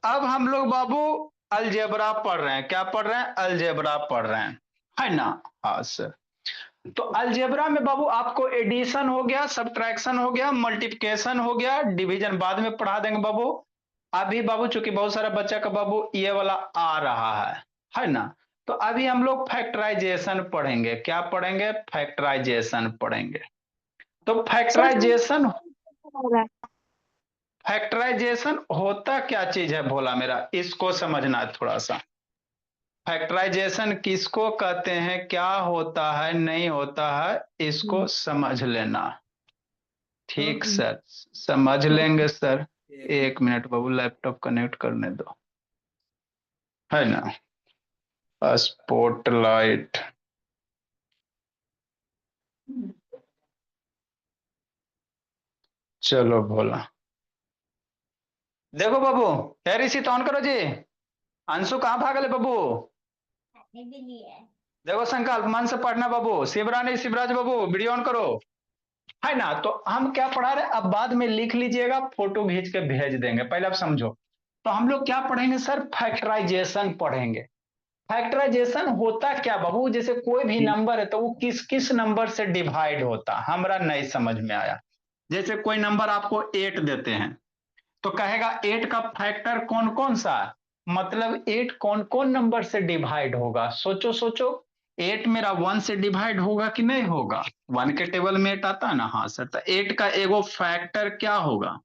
अब हम लोग बाबू अलजेब्रा पढ़ रहे हैं। क्या पढ़ रहे हैं? अलजेब्रा पढ़ रहे हैं, है ना? हाँ सर। तो अलजेब्रा में बाबू आपको एडिशन हो गया, सब्ट्रैक्शन हो गया, मल्टीप्लिकेशन हो गया, डिवीजन बाद में पढ़ा देंगे बाबू। अभी बाबू चूंकि बहुत सारा बच्चा का बाबू ये वाला आ रहा है ना? तो अभी हम लोग फैक्टराइजेशन पढ़ेंगे। क्या पढ़ेंगे? फैक्टराइजेशन पढ़ेंगे। तो सर हम फैक्टराइजेशन, हो रहा है। फैक्टराइजेशन होता क्या चीज है भोला मेरा, इसको समझना है थोड़ा सा। फैक्टराइजेशन किसको कहते हैं, क्या होता है, नहीं होता है, इसको समझ लेना। ठीक सर, समझ लेंगे सर। एक मिनट बाबू, लैपटॉप कनेक्ट करने दो, है ना? स्पॉटलाइट। चलो भोला, देखो बाबू, है ऋषि तो ऑन करो जी। अंशु कहाँ भागले बाबू? देखो संकल्प मन से पढ़ना बाबू। शिवरानी शिवराज बाबू वीडियो ऑन करो, है ना? तो हम क्या पढ़ा रहे हैं, अब बाद में लिख लीजिएगा, फोटो खींच के भेज देंगे, पहले आप समझो। तो हम लोग क्या पढ़ेंगे सर? फैक्टराइजेशन पढ़ेंगे। फैक्टराइजेशन होता क्या बाबू, जैसे कोई भी नंबर है तो वो किस किस नंबर से डिवाइड होता, हमरा नहीं समझ में आया। जैसे कोई नंबर आपको 8 देते हैं, तो कहेगा 8 का फैक्टर कौन कौन सा, मतलब 8 कौन कौन नंबर से डिवाइड होगा, सोचो सोचो। 8 मेरा 1 से डिवाइड होगा कि नहीं होगा? 1 के टेबल में 8 आता है ना? हाँ सर। तो 8 का एगो फैक्टर क्या होगा,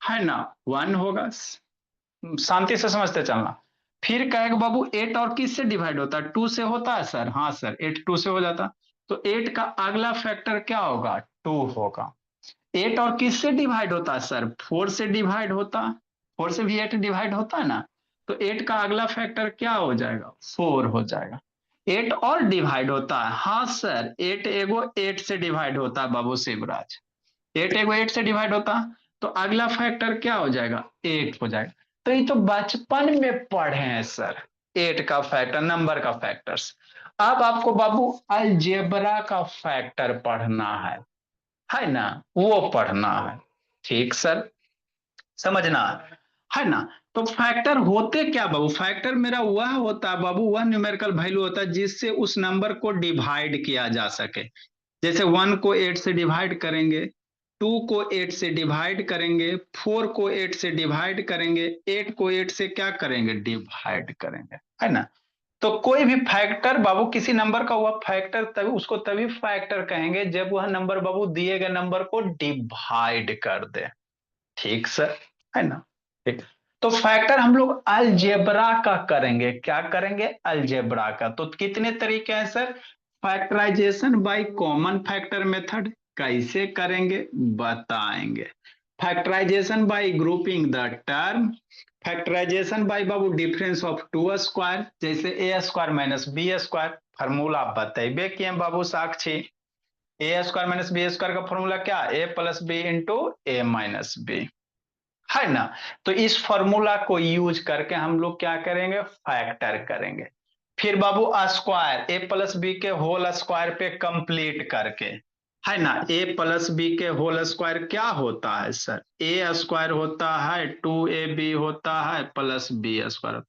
है ना? 1 होगा। शांति से समझते चलना। फिर कहेगा बाबू 8 और किस से डिवाइड होता है? 2 से होता है सर। हाँ सर, 8 2 से हो जाता। तो 8 का अगला फैक्टर क्या होगा? 2 होगा। 8 और किस से डिवाइड होता है सर? 4 से डिवाइड होता। 4 से भी 8 डिवाइड होता है ना? तो 8 का अगला फैक्टर क्या हो जाएगा? 4 हो जाएगा। 8 और डिवाइड होता है, हाँ सर, 8 एगो 8 से डिवाइड होता है बाबू शिवराज। 8 एगो 8 से डिवाइड होता, तो अगला फैक्टर क्या हो जाएगा? 8 हो जाएगा। तो ये तो बचपन में पढ़े हैं सर, 8 का फैक्टर, नंबर का फैक्टर्स। अब आपको बाबू अलजेब्रा का फैक्टर पढ़ना है ना? वो पढ़ना है। ठीक सर, समझना है ना? तो फैक्टर होते क्या बाबू? फैक्टर मेरा वह होता है बाबू, वह न्यूमेरिकल वैल्यू होता है जिससे उस नंबर को डिवाइड किया जा सके। जैसे 1 को 8 से डिवाइड करेंगे, 2 को 8 से डिवाइड करेंगे, 4 को 8 से डिवाइड करेंगे, 8 को 8 से क्या करेंगे? डिवाइड करेंगे, है ना? तो कोई भी फैक्टर बाबू, किसी नंबर का हुआ फैक्टर, तभी उसको तभी फैक्टर कहेंगे जब वह नंबर बाबू दिए गए नंबर को डिवाइड कर दे। ठीक सर, है ना? ठीक। तो फैक्टर हम लोग अलजेब्रा का करेंगे। क्या करेंगे? अलजेब्रा का। तो कितने तरीके हैं sir? Factorisation by common factor method कैसे करेंगे बताएंगे। Factorisation by grouping the term. Factorisation by बाबू डिफरेंस ऑफ टू स्क्वायर, जैसे A square minus B square. Formula बतेबे किए बाबू साक्षी। A square minus B square का फॉर्मूला क्या? A plus B into A minus B, है ना? तो इस फॉर्मूला को यूज करके हम लोग क्या करेंगे? फैक्टर करेंगे। फिर बाबू स्क्वायर, ए प्लस बी के होल स्क्वायर पे कंप्लीट करके, है ना? ए प्लस बी के होल स्क्वायर क्या होता है सर? ए स्क्वायर होता है, 2ab होता है, प्लस बी स्क्वायर।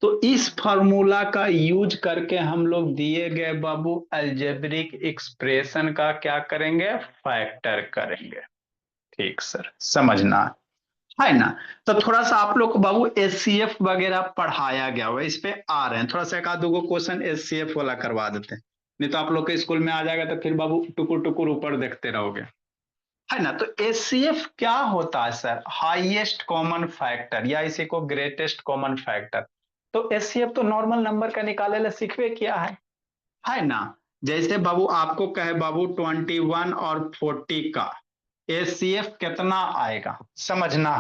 तो इस फॉर्मूला का यूज करके हम लोग दिए गए बाबू अलजेब्रिक एक्सप्रेशन का क्या करेंगे? फैक्टर करेंगे। ठीक सर, समझना है ना? तो थोड़ा सा आप लोग को बाबू एचसीएफ वगैरह पढ़ाया गया हुआ, इस पे आ रहे हैं, थोड़ा सा एक आध दो क्वेश्चन एचसीएफ वाला करवा देते हैं। नहीं तो आप लोग के स्कूल में आ जाएगा तो फिर बाबू टुकुर टुकुर ऊपर देखते रहोगे, है ना? तो एचसीएफ क्या होता है सर? हाईएस्ट कॉमन फैक्टर, या इसी को ग्रेटेस्ट कॉमन फैक्टर। तो एचसीएफ तो नॉर्मल नंबर का निकाले ला सीखवे किया है ना? जैसे बाबू आपको कहे बाबू 21 और 40 का एचसीएफ कितना आएगा, समझना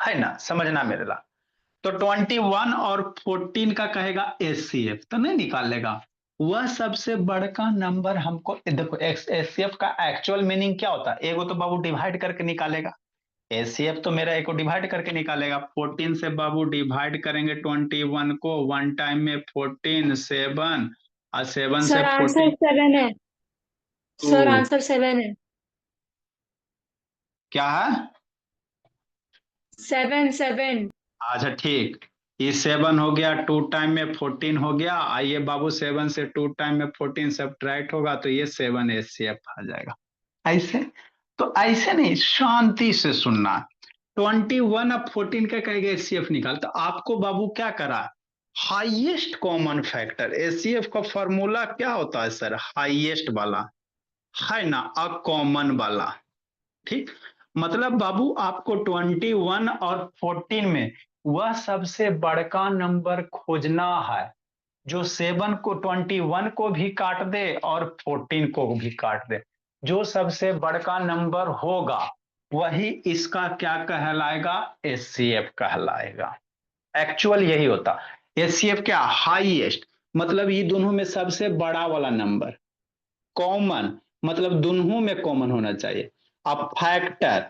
है ना? समझना मेरे ला। तो 21 और 14 का कहेगा एचसीएफ तो नहीं निकालेगा। वह सबसे बड़का नंबर हमको देखो, एचसीएफ का एक्चुअल मीनिंग क्या होता है? एगो तो बाबू डिवाइड करके निकालेगा। एचसीएफ तो मेरा एक को डिवाइड करके निकालेगा। 14 से बाबू डिवाइड करेंगे 21 को, वन टाइम में 14 7, और 7 से सर आंसर 14 7 है। सर 2। आंसर 7 है। क्या है? 7 7 अच्छा ठीक, ये 7 हो गया, 2 टाइम में 14 हो गया। आइए बाबू, 7 से 2 टाइम में 14 सब्ट्रैक्ट होगा तो ये 7 एचसीएफ आ जाएगा। ऐसे तो ऐसे नहीं, शांति से सुनना। 21 अब 14 का कहेगा एचसीएफ निकाल, तो आपको बाबू क्या करा, हाईएस्ट कॉमन फैक्टर। एचसीएफ का फॉर्मूला क्या होता है सर, हाईएस्ट वाला, है ना, अ कॉमन वाला। ठीक, मतलब बाबू आपको 21 और 14 में वह सबसे बड़का नंबर खोजना है जो 7 को 21 को भी काट दे और 14 को भी काट दे। जो सबसे बड़का नंबर होगा वही इसका क्या कहलाएगा, एचसीएफ कहलाएगा। एक्चुअल यही होता, एचसीएफ क्या, हाईएस्ट मतलब ये दोनों में सबसे बड़ा वाला नंबर, कॉमन मतलब दोनों में कॉमन होना चाहिए। अब फैक्टर,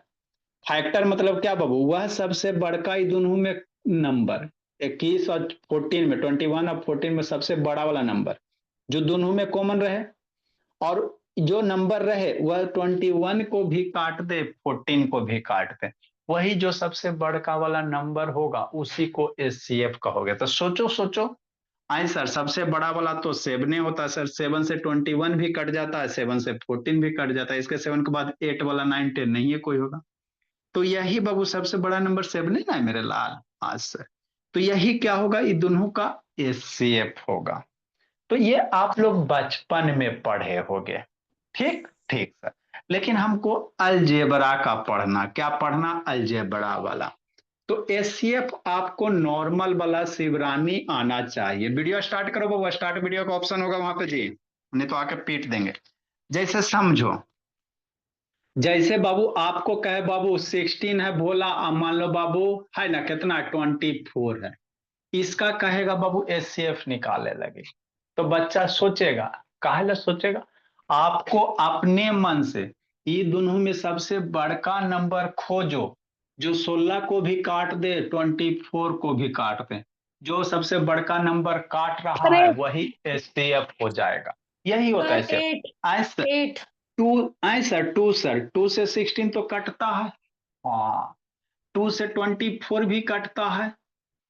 फैक्टर मतलब क्या बाबू, वह सबसे बड़का ही दोनों में नंबर, 21 और 14 में, 21 और 14 में सबसे बड़ा वाला नंबर जो दोनों में कॉमन रहे, और जो नंबर रहे वह 21 को भी काट दे 14 को भी काट दे, वही जो सबसे बड़का वाला नंबर होगा उसी को एचसीएफ कहोगे। तो सोचो सोचो, आई सर सबसे बड़ा वाला तो 7 होता है सर, 7 से 21 भी कट जाता है, 7 से 14 भी कट जाता है, इसके 7 के बाद 8 वाला 9 10 नहीं है कोई होगा, तो यही बाबू सबसे बड़ा नंबर 7 ना है मेरे लाल। हाँ सर, तो यही क्या होगा, ये दोनों का एचसीएफ होगा। तो ये आप लोग बचपन में पढ़े होंगे। ठीक ठीक सर, लेकिन हमको अलजेबरा का पढ़ना, क्या पढ़ना, अलजेबरा वाला। तो एचसीएफ आपको नॉर्मल वाला शिवरानी आना चाहिए। वीडियो स्टार्ट करो बाबू, स्टार्ट वीडियो का ऑप्शन होगा वहां पे जी, नहीं तो आके पीट देंगे। जैसे समझो, जैसे बाबू आपको कहे बाबू 16 है भोला, मान लो बाबू है ना कितना 24 है, इसका कहेगा बाबू एचसीएफ निकाले लगे, तो बच्चा सोचेगा, काहे ला सोचेगा, आपको अपने मन से ये दोनों में सबसे बड़का नंबर खोजो जो 16 को भी काट दे 24 को भी काट दे, जो सबसे बड़का नंबर काट रहा सर है 8 वही एचसीएफ हो जाएगा। यही होता है सर एचसीएफ। 8 ऐसा 8 टू, आई सर टू, सर 2 से 16 तो कटता है, हाँ, 2 से 24 भी कटता है,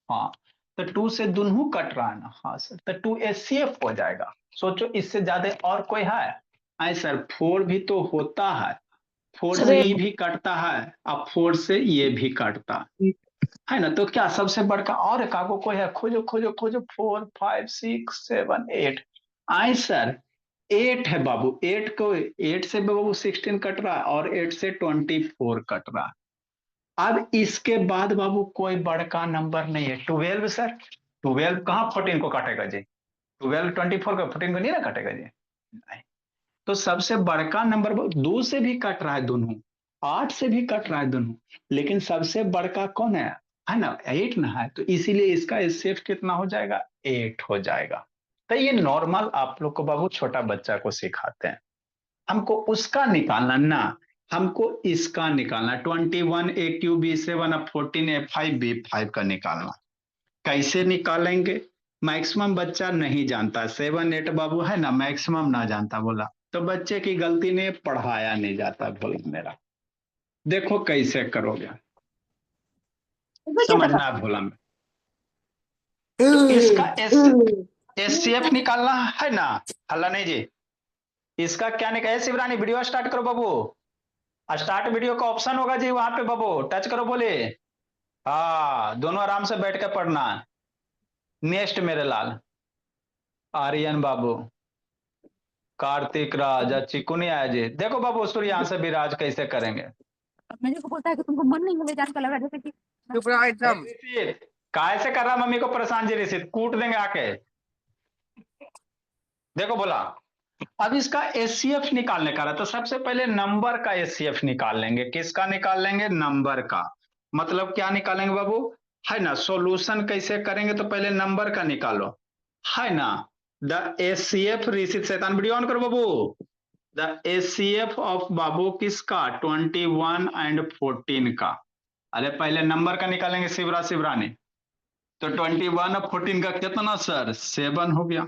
हाँ, तो 2 से दोनों कट रहा है ना, हाँ सर, तो 2 एचसीएफ हो जाएगा। सोचो इससे ज्यादा और कोई है, आई सर 4 भी तो होता है, 4 सर से 8 ये भी कटता है, अब 4 से ये भी कटता है ना, तो क्या सबसे बड़का और एक आगो कोई है, खोजो खोजो खोजो, 4 5 6 7 8, आई सर 8 है बाबू, 8 को 8 से बाबू 16 कट रहा है और 8 से 24 कट रहा है। अब इसके बाद बाबू कोई बड़का नंबर नहीं है, 12 सर, 12 कहाँ 14 को काटेगा जी, 12 24 का 14 को नहीं ना काटेगा जी, नहीं। तो सबसे बड़का नंबर 2 से भी कट रहा है दोनों, 8 से भी कट रहा है दोनों, लेकिन सबसे बड़का कौन है ना 8 ना है, तो इसीलिए इसका एचसीएफ कितना हो जाएगा, 8 हो जाएगा। तो ये नॉर्मल आप लोग को बाबू छोटा बच्चा को सिखाते हैं, हमको उसका निकालना ना, हमको इसका निकालना, 21 ए क्यू बी 7 अब 14 ए 5 बी 5 का निकालना। कैसे निकालेंगे, मैक्सिमम बच्चा नहीं जानता, 7 8 बाबू है ना, मैक्सिमम ना जानता बोला, तो बच्चे की गलती ने पढ़ाया नहीं जाता बोला मेरा। देखो कैसे करोगे, समझना भोला में। तो इसका एचसीएफ निकालना है ना, हल्ला नहीं जी, इसका क्या निकाल, शिवरानी वीडियो स्टार्ट करो बाबू, स्टार्ट वीडियो का ऑप्शन होगा जी वहां पे बाबू, टच करो बोले, हाँ दोनों आराम से बैठ के पढ़ना। नेक्स्ट मेरे लाल, आर्यन बाबू, कार्तिक राज, चिकू नहीं आया जी, देखो बाबू सूर्यांश विराज कैसे करेंगे। मेरे को बोलता है कि तुमको मन नहीं है जान का लगा जैसे कि चुप रहा एकदम। काय से कर रहा मम्मी को परेशान जी, रिसित कूट देंगे आके, देखो बोला। अब इसका एचसीएफ निकालने का रहा, तो सबसे पहले नंबर का एचसीएफ निकाल लेंगे, किसका निकाल लेंगे, नंबर का, मतलब क्या निकालेंगे बाबू, है ना, सॉल्यूशन कैसे करेंगे, तो पहले नंबर का निकालो, है ना, द एचसीएफ रिसित शैतान वीडियो ऑन करो बाबू, द एचसीएफ ऑफ बाबू किसका 21 एंड 14 का, अरे पहले नंबर का निकालेंगे शिवरा शिवरानी, तो 21 और 14 का कितना सर 7 हो गया।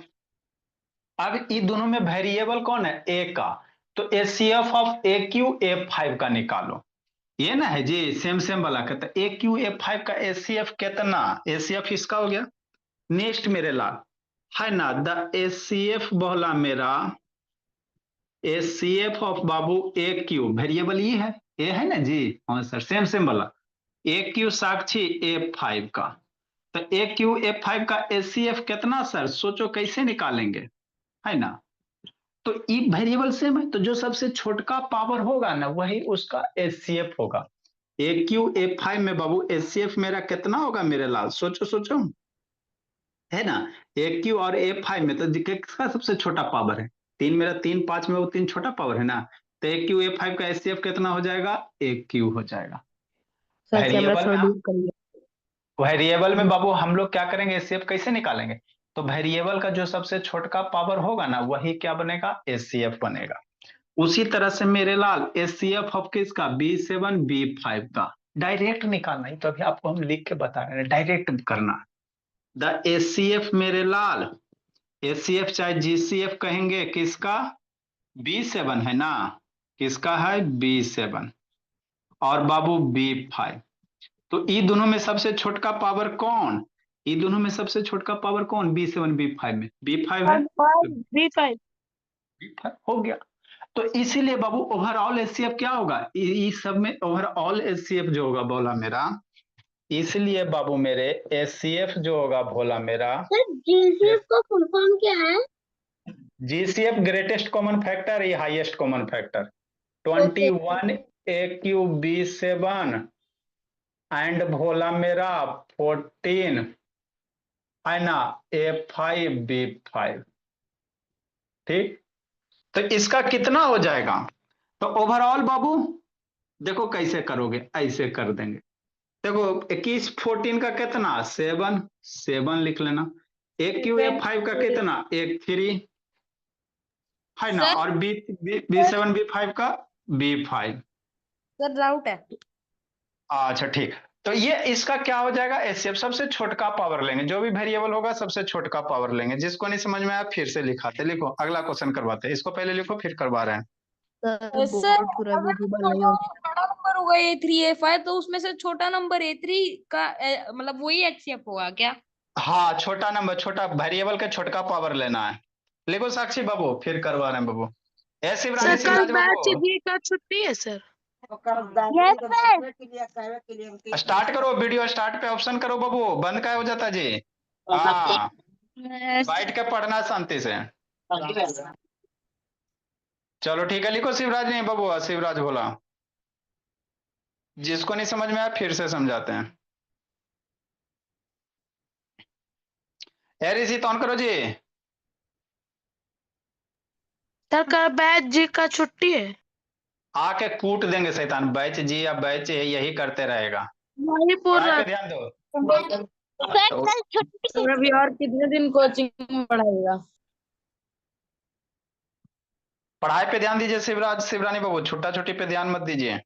अब इन दोनों में वेरिएबल कौन है, ए का, तो HCF of A Q A 5 का निकालो, ये ना है जी, सेम सेम वाला कहता है AQF5 का ACF कितना, ACF इसका हो गया। नेक्स्ट मेरे लाल है ना, द ACF बोला मेरा, ACF of Babu AQ variable ये है ना जी, हाँ सर सेम सेम वाला। AQ साक्षी F5 का, तो AQF5 का ACF कितना सर, सोचो कैसे निकालेंगे, है ना। तो ई वेरिएबल सेम है, तो जो सबसे छोटका पावर होगा ना वही उसका एचसीएफ होगा। AQF5 में बाबू एचसीएफ मेरा कितना होगा मेरे लाल, सोचो सोचो, है ना। AQ और F5 में तो किसका सबसे छोटा पावर है, तीन, मेरा 3 5 में वो 3 छोटा पावर है ना। तो AQF5 का एचसीएफ कितना हो जाएगा, AQ हो जाएगा। सर कैमरा वेरिएबल थोड़ा में, दूर करिए। वेरिएबल में बाबू हम लोग क्या करेंगे, एचसीएफ कैसे निकालेंगे, तो वेरिएबल का जो सबसे छोटका पावर होगा ना वही क्या बनेगा, एचसीएफ बनेगा। उसी तरह से मेरे लाल एचसीएफ ऑफ किसका, B7 B5 का डायरेक्ट निकालना, ही तो अभी आपको हम लिख के बता रहे हैं, डायरेक्ट करना। द एचसीएफ मेरे लाल, एचसीएफ चाहे जीसीएफ कहेंगे किसका, B7 है ना, किसका है B7 और बाबू B5। तो ई दोनों में सबसे छोटका पावर कौन, ई दोनों में सबसे छोटका पावर कौन, B7 B5 में B5 है, तो B5 B5 हो गया। तो इसीलिए बाबू ओवरऑल एचसीएफ क्या होगा, इस सब में ओवरऑल एचसीएफ जो होगा बोला मेरा, इसलिए बाबू मेरे एचसीएफ जो होगा भोला मेरा, जीसीएफ का फुल फॉर्म क्या है? जीसीएफ ग्रेटेस्ट कॉमन फैक्टर, ये highest common factor, okay 21 AQ B7 and Bhola मेरा 14 है ना A5 B5, ठीक। तो इसका कितना हो जाएगा, तो ओवरऑल बाबू देखो कैसे करोगे, ऐसे कर देंगे। देखो 21 14 का कितना 7 7 लिख लेना, AQF5 का कितना 13 है ना, सर और B7 B5 का B5। सर डाउट है। अच्छा ठीक, तो ये इसका क्या हो जाएगा, एचसीएफ सबसे छोटका पावर लेंगे, जो भी वेरिएबल होगा सबसे छोटका पावर लेंगे। जिसको नहीं समझ में आया फिर से लिखाते, लिखो अगला क्वेश्चन करवाते हैं, इसको पहले लिखो फिर करवा रहे हैं। सर सर बोर्ड पूरा अगर विजिबल नहीं हो। बड़ा नंबर होगा A3 A5 तो उसमें से छोटा नंबर A3 का मतलब वही एचसीएफ होगा क्या? हाँ छोटा नंबर, छोटा वेरिएबल का छोटका पावर लेना है। लिखो साक्षी बाबू फिर करवा रहे हैं बाबू। सर कल शिवराज बैच बाबू जी का छुट्टी है सर। स्टार्ट करो, वीडियो स्टार्ट पे ऑप्शन करो बाबू, बंद का हो जाता जी। हाँ बैठ के पढ़ना शांति से। चलो ठीक है, लिखो शिवराज नहीं बाबू, शिवराज बोला। जिसको नहीं समझ में आया फिर से समझाते हैं। ऋषि ऑन करो जी। सर कल बैच जी का छुट्टी है। आके कूट देंगे शैतान, बैच जी या बैच यही करते रहेगा। वही बोल पढ़ाई रहा पे ध्यान दो। तो सर अभी और कितने दिन कोचिंग में पढ़ाएगा? पढ़ाई पे ध्यान दीजिए शिवराज शिवरानी बाबू, छुट्टा छुट्टी पे ध्यान मत दीजिए।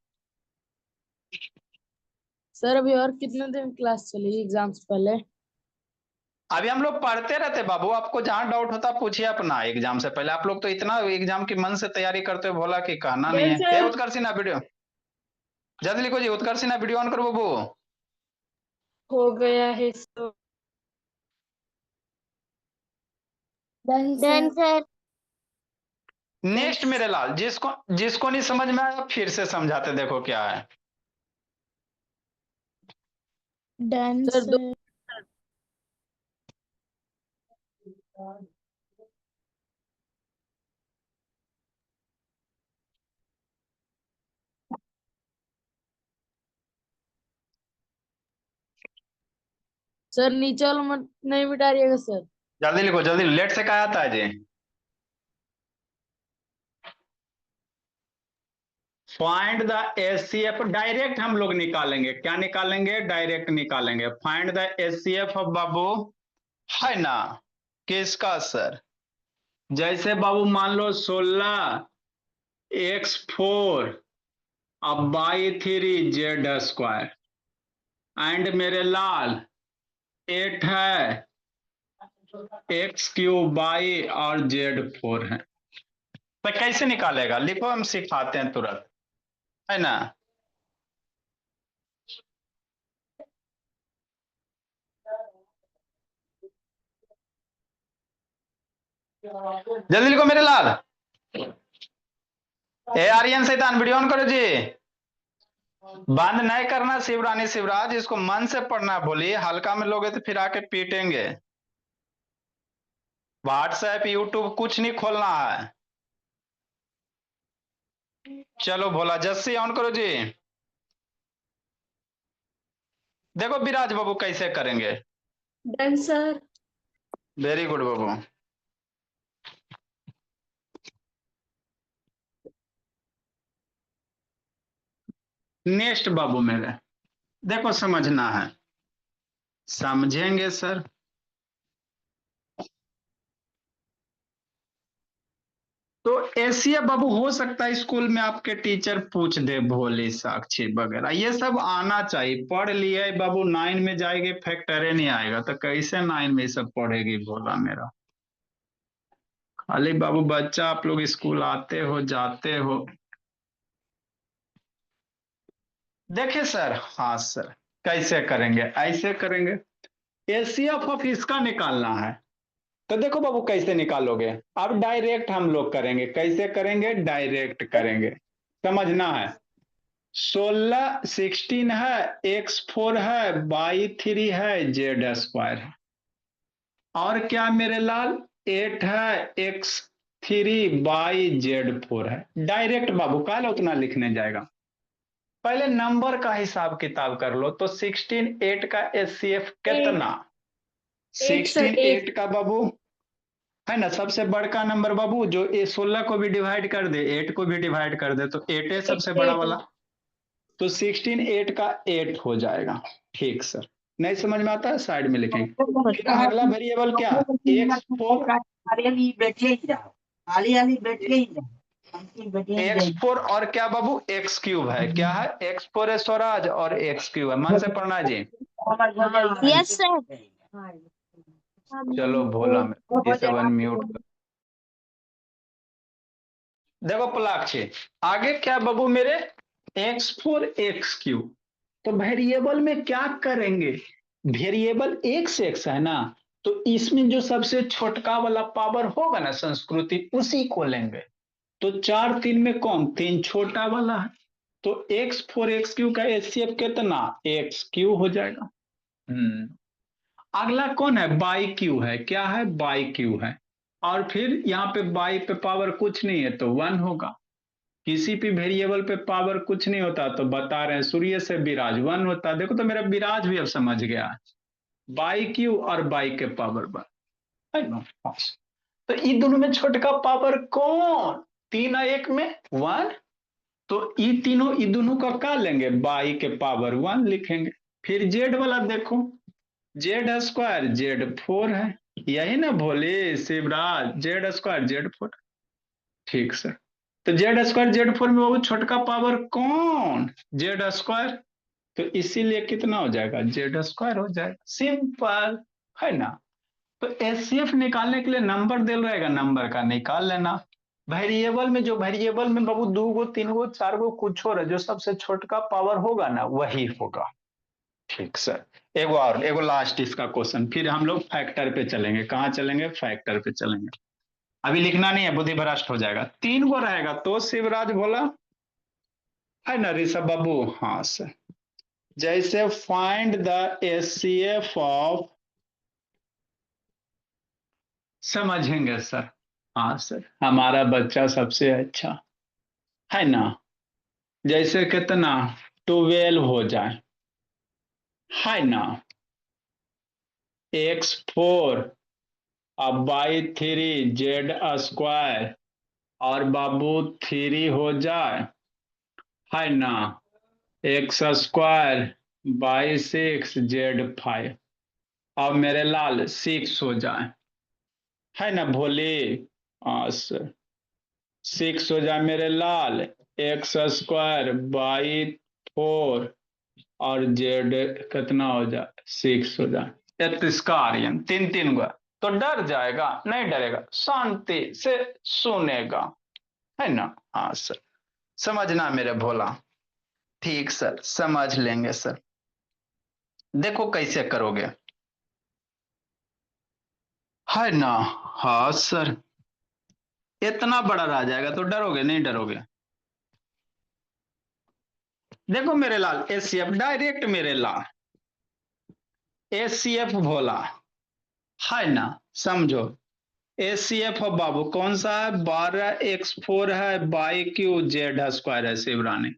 सर अभी और कितने दिन क्लास चलेगी एग्जाम से पहले? अभी हम लोग पढ़ते रहते बाबू, आपको जहां डाउट होता पूछिए अपना एग्जाम से पहले। आप लोग तो इतना एग्जाम की मन से तैयारी करते हो भोला कि कहना नहीं है। ए उत्कर्ष सिन्हा वीडियो जल्दी लिखो जी, उत्कर्ष सिन्हा वीडियो ऑन करो बाबू। हो गया है सर। Done sir. नेक्स्ट मेरे लाल, जिसको जिसको नहीं समझ में आया फिर से समझाते, देखो क्या है। डन सर दो सर नीचे वाला मत नहीं मिटाइएगा सर। जल्दी लिखो जल्दी, लेट से क्या आता है जी। फाइंड द एचसीएफ, डायरेक्ट हम लोग निकालेंगे, क्या निकालेंगे, डायरेक्ट निकालेंगे। फाइंड द एचसीएफ ऑफ बाबू, है ना, किसका सर, जैसे बाबू मान लो 16x4 अब y3z² एंड मेरे लाल 8 है x3y और z4 है। तो कैसे निकालेगा, लिखो हम सिखाते हैं तुरंत, है ना। जल्दी लिखो मेरे लाल। ए आर्यन शैतान वीडियो ऑन करो जी। बंद नहीं करना शिवरानी शिवराज, इसको मन से पढ़ना बोलिए, हल्का में लोगे तो फिर आके पीटेंगे। व्हाट्सएप यूट्यूब कुछ नहीं खोलना है। चलो भोला जस्सी ऑन करो जी। देखो विराज बाबू कैसे करेंगे। Done sir. वेरी गुड बाबू। नेक्स्ट बाबू मेरे, देखो समझना है, समझेंगे सर। तो एशिया बाबू हो सकता है स्कूल में आपके टीचर पूछ दे भोली साक्षी वगैरह, ये सब आना चाहिए। पढ़ लिए बाबू, 9 में जाएगी फैक्टरे नहीं आएगा तो कैसे 9 में ये सब पढ़ेगी भोला मेरा। खाली बाबू बच्चा आप लोग स्कूल आते हो जाते हो। देखिए सर, हाँ सर, कैसे करेंगे, ऐसे करेंगे। एसीएफ ऑफ इसका निकालना है तो देखो बाबू कैसे निकालोगे। अब डायरेक्ट हम लोग करेंगे, कैसे करेंगे, डायरेक्ट करेंगे। समझना है, 16 है, x4 है, y3 है, z² है, और क्या मेरे लाल 8 है, x3 y z4 है। डायरेक्ट बाबू काल उतना लिखने जाएगा। पहले नंबर का हिसाब किताब कर लो। तो 16 8 का एचसीएफ कितना, 16 8 का बाबू है ना, सबसे बड़का नंबर बाबू जो 16 को भी डिवाइड कर दे 8 को भी डिवाइड कर दे तो 8 है सबसे बड़ा वाला। तो 16 8 का 8 हो जाएगा। ठीक सर, नहीं समझ में आता है साइड में लिखेंगे। फिर अगला वेरिएबल क्या, x4 और क्या बाबू x³ है, क्या है x4 है स्वराज और x³ है। मन से पढ़ना है जी। Yes sir. चलो भोला में ये सब अनम्यूट कर। देखो पलाक्षी, आगे क्या बाबू मेरे x4 x³ तो वेरिएबल में क्या करेंगे, वेरिएबल x है ना, तो इसमें जो सबसे छोटका वाला पावर होगा ना संस्कृति उसी को लेंगे। तो 4 3 में कौन, 3 छोटा वाला है। तो x4 x³ का एचसीएफ कितना, x³ हो जाएगा। अगला कौन है, y³ है, क्या है y³ है। और फिर यहाँ पे y पे पावर कुछ नहीं है तो 1 होगा। किसी भी वेरिएबल पे पावर कुछ नहीं होता तो बता रहे हैं सूर्य से विराज 1 होता है। देखो तो मेरा विराज भी अब समझ गया है, y³ और y के पावर 1 है ना। तो इन दोनों में छोटका पावर कौन, 3 और 1 में 1। तो ये तीनों ये दोनों का क्या लेंगे, y के पावर 1 लिखेंगे। फिर z वाला देखो, z² z4 है, यही ना भोले शिवराज, z² z4। ठीक सर, तो z² z4 में वो छोटका पावर कौन, z²। तो इसीलिए कितना हो जाएगा, z² हो जाएगा, सिंपल है ना। तो एचसीएफ निकालने के लिए नंबर दे रहेगा, नंबर का निकाल लेना। वेरिएबल में जो वेरिएबल में बाबू 2 गो 3 गो 4 गो कुछ हो रहा है, जो सबसे छोटका पावर होगा ना वही होगा। ठीक सर, एगो और एगो लास्ट इसका क्वेश्चन, फिर हम लोग फैक्टर पे चलेंगे। कहाँ चलेंगे, फैक्टर पे चलेंगे। अभी लिखना नहीं है, बुद्धि भ्रष्ट हो जाएगा। 3 गो रहेगा तो शिवराज बोला है ना ऋषभ बाबू, हाँ सर। जैसे फाइंड द एचसीएफ ऑफ, समझेंगे सर, हाँ सर, हमारा बच्चा सबसे अच्छा है ना। जैसे कितना 12 हो जाए है ना, x4 अब y3 z² और बाबू 3 हो जाए है ना, x² y6 z5 अब मेरे लाल 6 हो जाए है ना भोले, हाँ सर 6 हो जाए मेरे लाल, x² y4 और z कितना हो जाए 6 हो जाए। 33 का आर्यन 3 3 गो तो डर जाएगा, नहीं डरेगा, शांति से सुनेगा है ना। हाँ सर, समझना मेरे भोला। ठीक सर, समझ लेंगे सर। देखो कैसे करोगे है ना। हाँ सर, इतना बड़ा रह जाएगा तो डरोगे नहीं डरोगे? देखो मेरे लाल, एचसीएफ डायरेक्ट मेरे लाल, एचसीएफ भोला, है ना, समझो। एचसीएफ बाबू कौन सा है? 12x4 है, बाई क्यू जेड स्क्वायर है शिवरानी।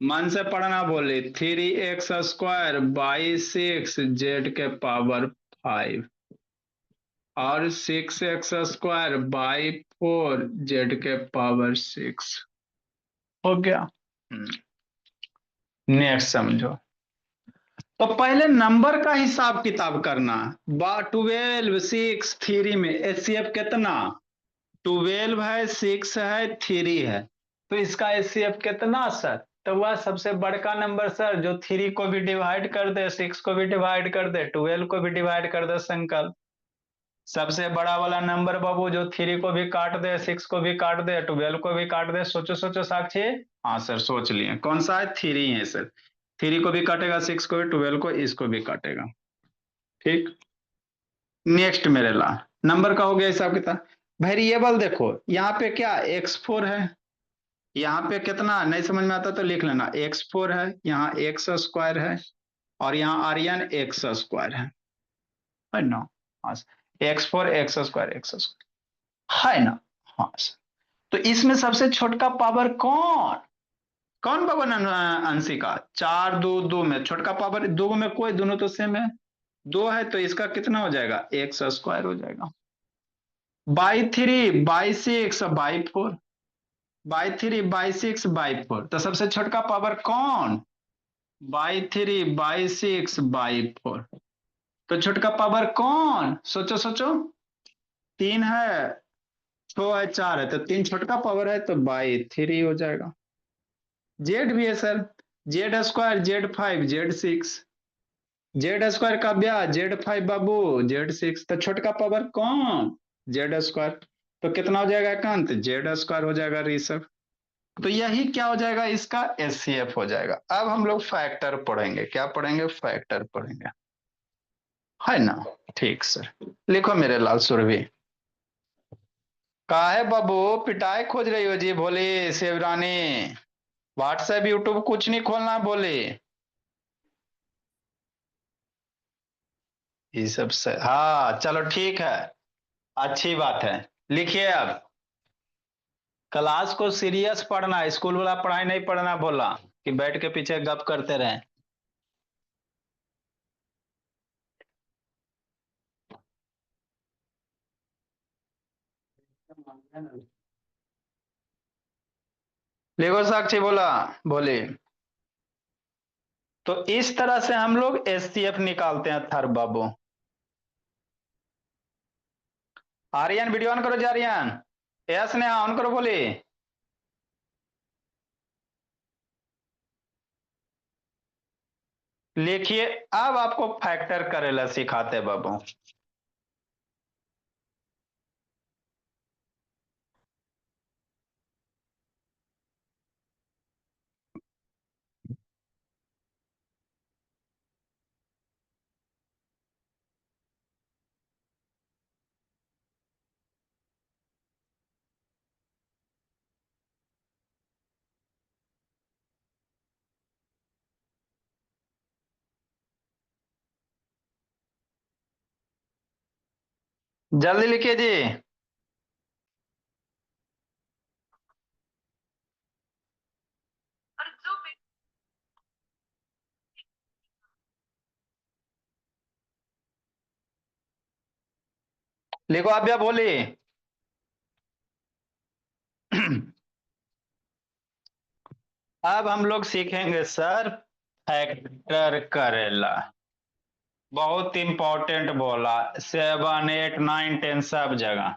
मन से पढ़ना बोले, 3x² बाई 6 जेड के पावर 5 और 6x² बाई 4 जेड के पावर 6 हो गया। नेक्स्ट समझो। तो पहले नंबर का हिसाब किताब करना। 12 6 3 में एचसीएफ कितना? 12 है, 6 है, 3 है, तो इसका एचसीएफ कितना सर? तो वह सबसे बड़का नंबर सर जो 3 को भी डिवाइड कर दे, 6 को भी डिवाइड कर दे, 12 को भी डिवाइड कर दे संकल्प। सबसे बड़ा वाला नंबर बाबू जो 3 को भी काट दे, 6 को भी काट दे, 12 को भी काट दे। सोचो सोचो साक्षी। हाँ सर सोच लिए, कौन सा है? 3 है सर। 3 को भी काटेगा, 6 को भी, 12 को, इसको भी काटेगा। ठीक, नेक्स्ट मेरे ला, नंबर का हो गया हिसाब किताब। वेरिएबल देखो, यहाँ पे क्या x4 है, यहाँ पे कितना नहीं समझ में आता तो लिख लेना, x4 है, यहाँ x² है, और यहाँ आर्यन x² है ना? हाँ, x4 x² है ना? हाँ सर। तो इसमें सबसे छोटका पावर कौन? कौन बाबा अंशिका? 4 2 2 में छोटका पावर, दो में कोई, दोनों तो सेम है। 2 है तो इसका कितना हो जाएगा? x² हो जाएगा। By 3 by 6 by 4, by 3 by 6 by 4, तो सबसे छोटका पावर कौन? बाई 3 बाई 6 बाई 4, तो छोटका पावर कौन? सोचो सोचो। 3 है, 6 है, 4 है, तो 3 छोटका पावर है, तो बाई 3 हो जाएगा। जेड भी है sir, Z² Z5 Z6, Z² का ब्याह Z5 बाबू Z6, तो छोटका पावर कौन? Z², तो कितना हो जाएगा एकांत? Z² हो जाएगा ऋषभ। तो यही क्या हो जाएगा? इसका एचसीएफ हो जाएगा। अब हम लोग फैक्टर पढ़ेंगे। क्या पढ़ेंगे? फैक्टर पढ़ेंगे, है ना? ठीक सर, लिखो मेरे लाल सुरभि। काहे बाबू पिटाई खोज रही हो जी? बोले शिवरानी, व्हाट्सएप यूट्यूब कुछ नहीं खोलना बोले। ये सब से हाँ चलो ठीक है, अच्छी बात है। लिखिए अब, क्लास को सीरियस पढ़ना, स्कूल वाला पढ़ाई नहीं पढ़ना बोला कि बैठ के पीछे गप करते रहे। लिखो साक्षी बोला, बोले। तो इस तरह से हम लोग एचसीएफ निकालते हैं थर बाबू। आर्यन वीडियो ऑन करो जी, आर्यन। यस ने ऑन करो, बोले। लिखिए, अब आपको फैक्टर करेला सिखाते बाबू। जल्दी लिखिए जी। लिखो आप या बोली। अब हम लोग सीखेंगे सर फैक्टर करेला। बहुत इंपॉर्टेंट बोला, 7 8 9 10 सब जगह।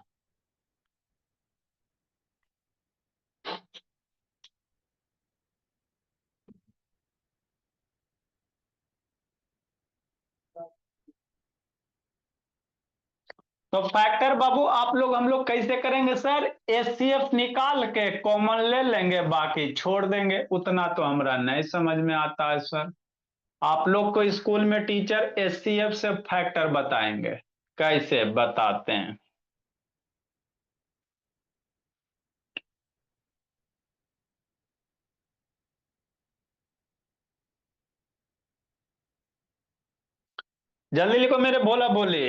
तो फैक्टर बाबू आप लोग, हम लोग कैसे करेंगे सर? एचसीएफ निकाल के कॉमन ले लेंगे, बाकी छोड़ देंगे। उतना तो हमरा नहीं समझ में आता है सर। आप लोग को स्कूल में टीचर एचसीएफ से फैक्टर बताएंगे, कैसे बताते हैं। जल्दी लिखो मेरे भोला भोले।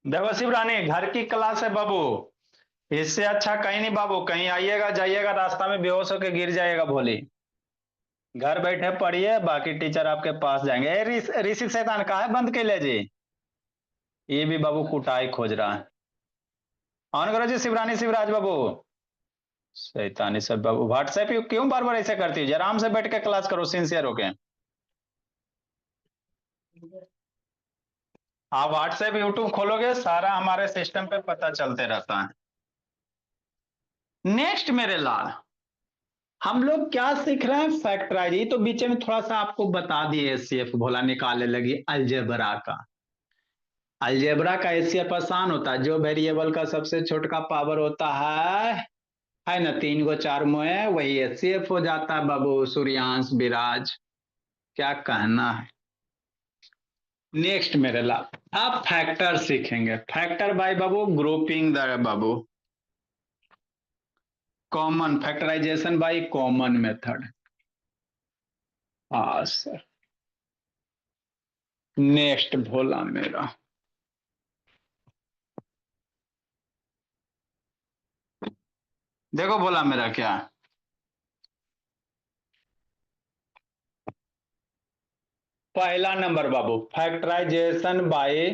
देखो शिवरानी, घर की क्लास है बाबू, इससे अच्छा कहीं नहीं बाबू। कहीं आइएगा जाइएगा रास्ता में बेहोश होकर गिर जाइएगा भोली। घर बैठे पढ़िए, बाकी टीचर आपके पास जाएंगे। ऋषि शैतान कहा है बंद के ले जी, ये भी बाबू कुटाई खोज रहा है। ऑन करो जी शिवरानी शिवराज बाबू। शैतानी सब बाबू, व्हाट्सएप क्यों बार बार ऐसे करती है? आराम से बैठ के क्लास करो सिंसियर होके। आप व्हाट्सएप यूट्यूब खोलोगे, सारा हमारे सिस्टम पे पता चलते रहता है। नेक्स्ट मेरे लाल, हम लोग क्या सीख रहे हैं? फैक्टराइज। ये तो बीच में थोड़ा सा आपको बता दिए, एचसीएफ भोला निकालने लगी अलजेब्रा का। अलजेब्रा का एचसीएफ आसान होता है, जो वेरिएबल का सबसे छोटा पावर होता है ना, 3 को 4 में, वही एचसीएफ हो जाता है बाबू। सूर्यांश विराज, क्या कहना है? नेक्स्ट मेरे लाल, आप फैक्टर सीखेंगे। फैक्टर बाय बाबू ग्रुपिंग द बाबू, common factorization by common method. हाँ सर। नेक्स्ट भोला मेरा, देखो भोला मेरा क्या, पहला नंबर बाबू फैक्टराइजेशन बाय